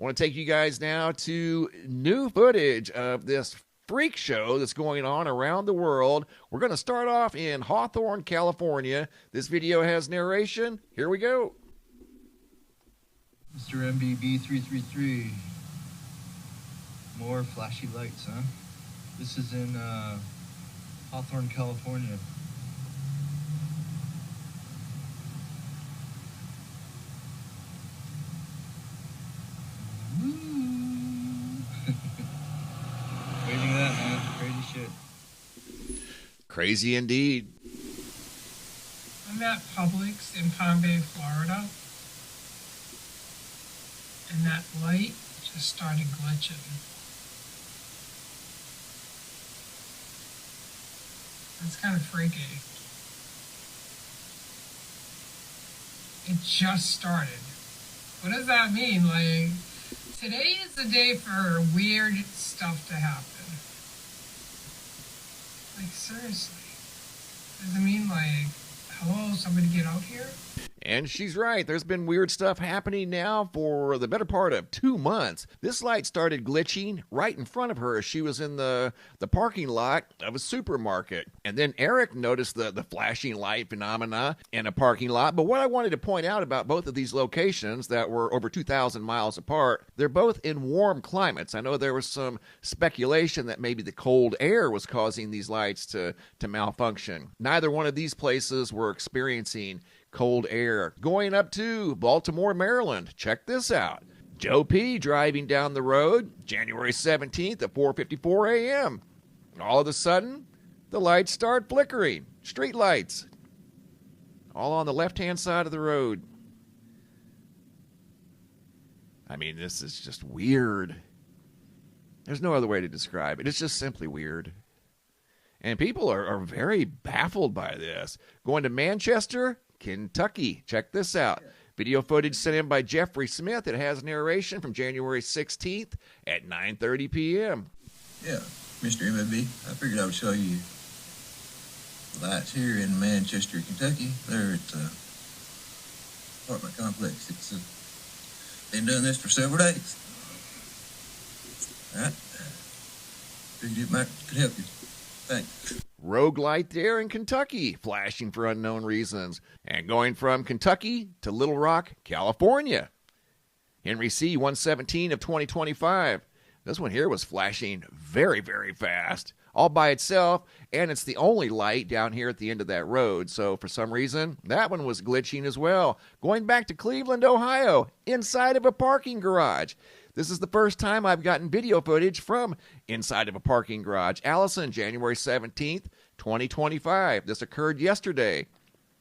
I want to take you guys now to new footage of this freak show that's going on around the world. We're going to start off in Hawthorne, California. This video has narration. Here we go. Mr. MBB333. More flashy lights, huh? This is in Hawthorne, California. Crazy that, man. Crazy shit. Crazy indeed. I'm at Publix in Palm Bay, Florida, and that light just started glitching. That's kind of freaky. It just started. What does that mean? Like, today is the day for weird stuff to happen. Like, seriously. Does it mean, like, hello, somebody get out here? And she's right. There's been weird stuff happening now for the better part of 2 months. This light started glitching right in front of her as she was in the parking lot of a supermarket. And then Eric noticed the flashing light phenomena in a parking lot. But what I wanted to point out about both of these locations that were over 2,000 miles apart, they're both in warm climates. I know there was some speculation that maybe the cold air was causing these lights to malfunction. Neither one of these places were experiencing cold air. Going up to Baltimore, Maryland. Check this out. Joe P. driving down the road, January 17th at 4:54 a.m. All of a sudden, the lights start flickering. Street lights. All on the left-hand side of the road. I mean, this is just weird. There's no other way to describe it. It's just simply weird. And people are very baffled by this. Going to Manchester, Kentucky. Check this out. Video footage sent in by Jeffrey Smith. It has narration from January 16th at 9:30 p.m. Yeah, Mr. MLB, I figured I would show you the lights here in Manchester, Kentucky. There at the apartment complex. It's been doing this for several days. All right. Figured it could help you. Thanks. Rogue light there in Kentucky, flashing for unknown reasons. And going from Kentucky to Little Rock, California. Henry C. 117 of 2025. This one here was flashing very, very fast. All by itself, and it's the only light down here at the end of that road. So for some reason, that one was glitching as well. Going back to Cleveland, Ohio, inside of a parking garage. This is the first time I've gotten video footage from inside of a parking garage. Allison, January 17th, 2025. This occurred yesterday.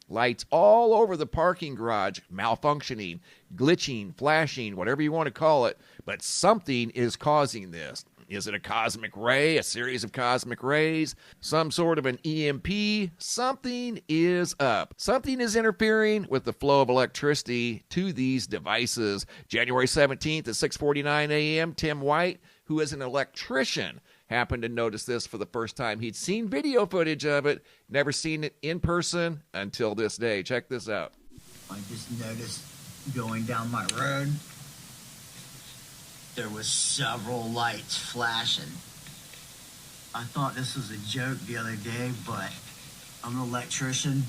Lights all over the parking garage, malfunctioning, glitching, flashing, whatever you want to call it. But something is causing this. Is it a cosmic ray, a series of cosmic rays, some sort of an EMP? Something is up. Something is interfering with the flow of electricity to these devices. January 17th at 6:49 a.m., Tim White, who is an electrician, happened to notice this for the first time. He'd seen video footage of it, never seen it in person until this day. Check this out. I just noticed going down my road, there was several lights flashing. I thought this was a joke the other day, but I'm an electrician,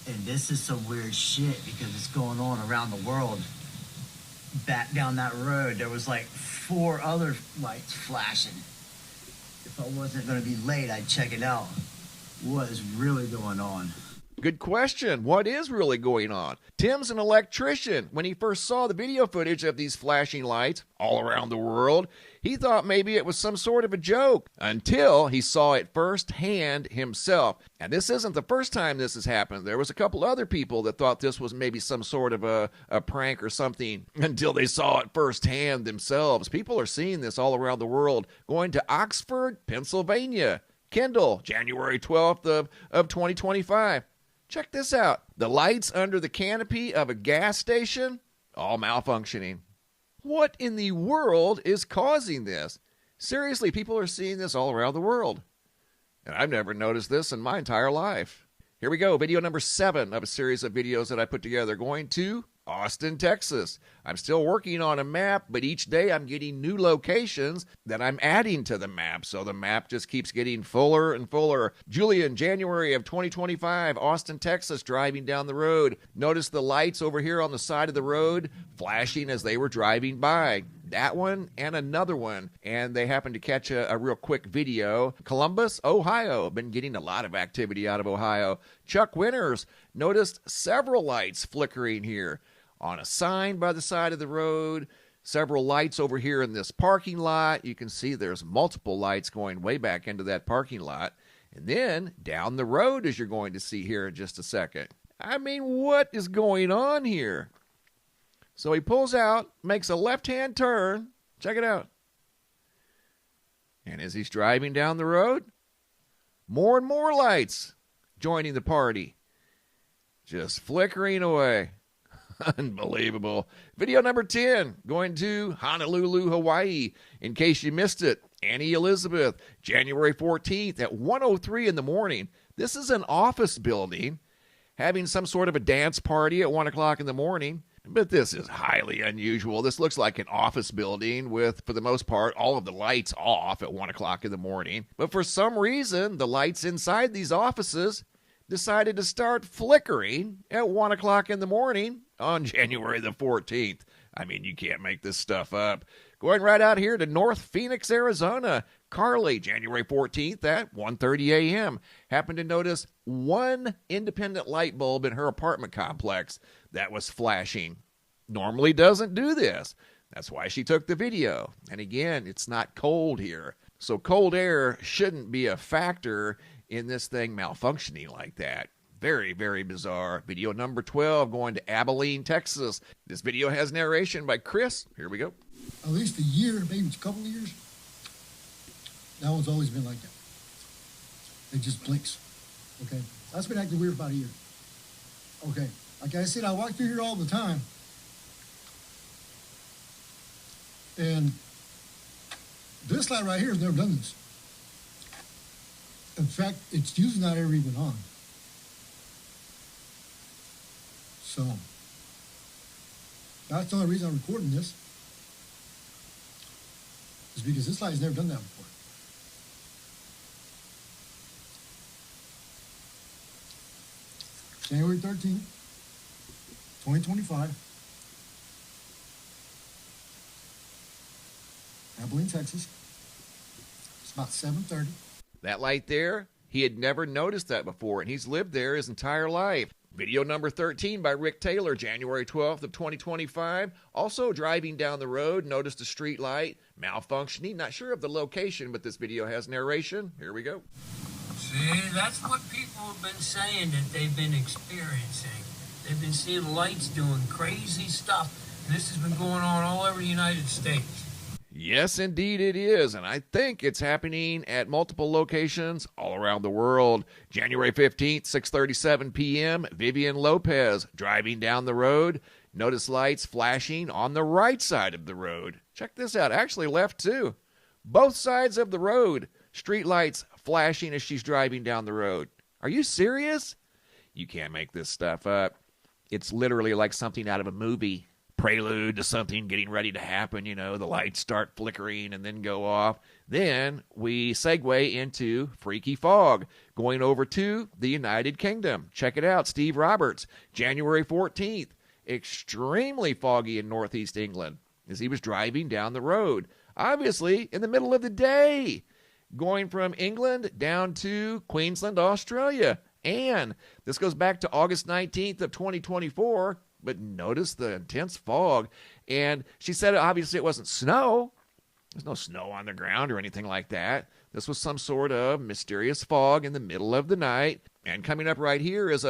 and this is some weird shit because it's going on around the world. Back down that road, there was like 4 other lights flashing. If I wasn't going to be late, I'd check it out. What is really going on? Good question. What is really going on? Tim's an electrician. When he first saw the video footage of these flashing lights all around the world, he thought maybe it was some sort of a joke until he saw it firsthand himself. And this isn't the first time this has happened. There was a couple other people that thought this was maybe some sort of a prank or something until they saw it firsthand themselves. People are seeing this all around the world. Going to Oxford, Pennsylvania. Kendall, January 12th of 2025. Check this out. The lights under the canopy of a gas station, all malfunctioning. What in the world is causing this? Seriously, people are seeing this all around the world. And I've never noticed this in my entire life. Here we go, video number 7 of a series of videos that I put together. Going to Austin, Texas. I'm still working on a map, but each day I'm getting new locations that I'm adding to the map, so the map just keeps getting fuller and fuller. Julian, January of 2025, Austin, Texas, driving down the road. Notice the lights over here on the side of the road flashing as they were driving by. That one and another one, and they happened to catch a real quick video. Columbus, Ohio. Been getting a lot of activity out of Ohio. Chuck Winters noticed several lights flickering here on a sign by the side of the road. Several lights over here in this parking lot. You can see there's multiple lights going way back into that parking lot. And then down the road, as you're going to see here in just a second. I mean, what is going on here? So he pulls out, makes a left-hand turn. Check it out. And as he's driving down the road, more and more lights joining the party. Just flickering away. Unbelievable. Video number 10, going to Honolulu, Hawaii. In case you missed it, Annie Elizabeth, January 14th at 1:03 in the morning. This is an office building having some sort of a dance party at 1 o'clock in the morning. But this is highly unusual. This looks like an office building with, for the most part, all of the lights off at 1 o'clock in the morning. But for some reason, the lights inside these offices decided to start flickering at 1 o'clock in the morning on January the 14th. I mean, you can't make this stuff up. Going right out here to North Phoenix, Arizona. Carly, January 14th at 1:30 a.m. happened to notice one independent light bulb in her apartment complex that was flashing. Normally doesn't do this. That's why she took the video. And again, it's not cold here. So cold air shouldn't be a factor in this thing malfunctioning like that. Very, very bizarre. Video number 12 going to Abilene, Texas. This video has narration by Chris. Here we go. At least a year, maybe a couple of years. That one's always been like that. It just blinks. Okay? That's been acting weird for about a year. Okay. Like I said, I walk through here all the time. And this light right here has never done this. In fact, it's usually not ever even on. So, that's the only reason I'm recording this. Is because this light has never done that before. January 13th, 2025. Abilene, Texas. It's about 7:30. That light there, he had never noticed that before, and he's lived there his entire life. Video number 13 by Rick Taylor, January 12th of 2025. Also driving down the road, noticed a street light malfunctioning. Not sure of the location, but this video has narration. Here we go. See, that's what people have been saying that they've been experiencing. They've been seeing lights doing crazy stuff. And this has been going on all over the United States. Yes, indeed it is, and I think it's happening at multiple locations all around the world. January 15th, 6:37 p.m., Vivian Lopez driving down the road. Notice lights flashing on the right side of the road. Check this out, actually left too. Both sides of the road, street lights flashing as she's driving down the road. Are you serious? You can't make this stuff up. It's literally like something out of a movie. Prelude to something getting ready to happen, you know, the lights start flickering and then go off. Then we segue into freaky fog, going over to the United Kingdom. Check it out, Steve Roberts, January 14th, extremely foggy in northeast England as he was driving down the road, obviously in the middle of the day, going from England down to Queensland, Australia. And this goes back to August 19th of 2024. But notice the intense fog. And she said obviously it wasn't snow. There's no snow on the ground or anything like that. This was some sort of mysterious fog in the middle of the night. And coming up right here is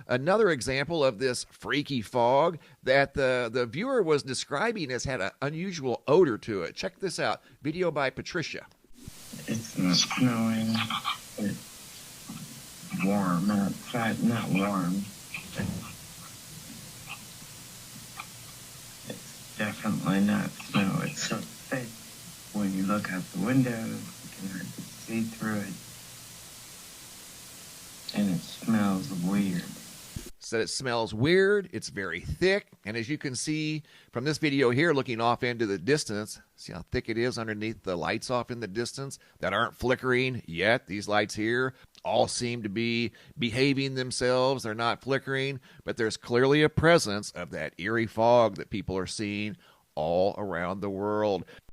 another example of this freaky fog that the viewer was describing as had an unusual odor to it. Check this out. Video by Patricia. It's not snowing. It's warm outside. Not warm. Definitely not snow. It's so thick. When you look out the window, you can hardly see through it. And it smells weird. said it smells weird, it's very thick, and as you can see from this video here looking off into the distance, see how thick it is underneath the lights off in the distance that aren't flickering yet. These lights here all seem to be behaving themselves. They're not flickering, but there's clearly a presence of that eerie fog that people are seeing all around the world.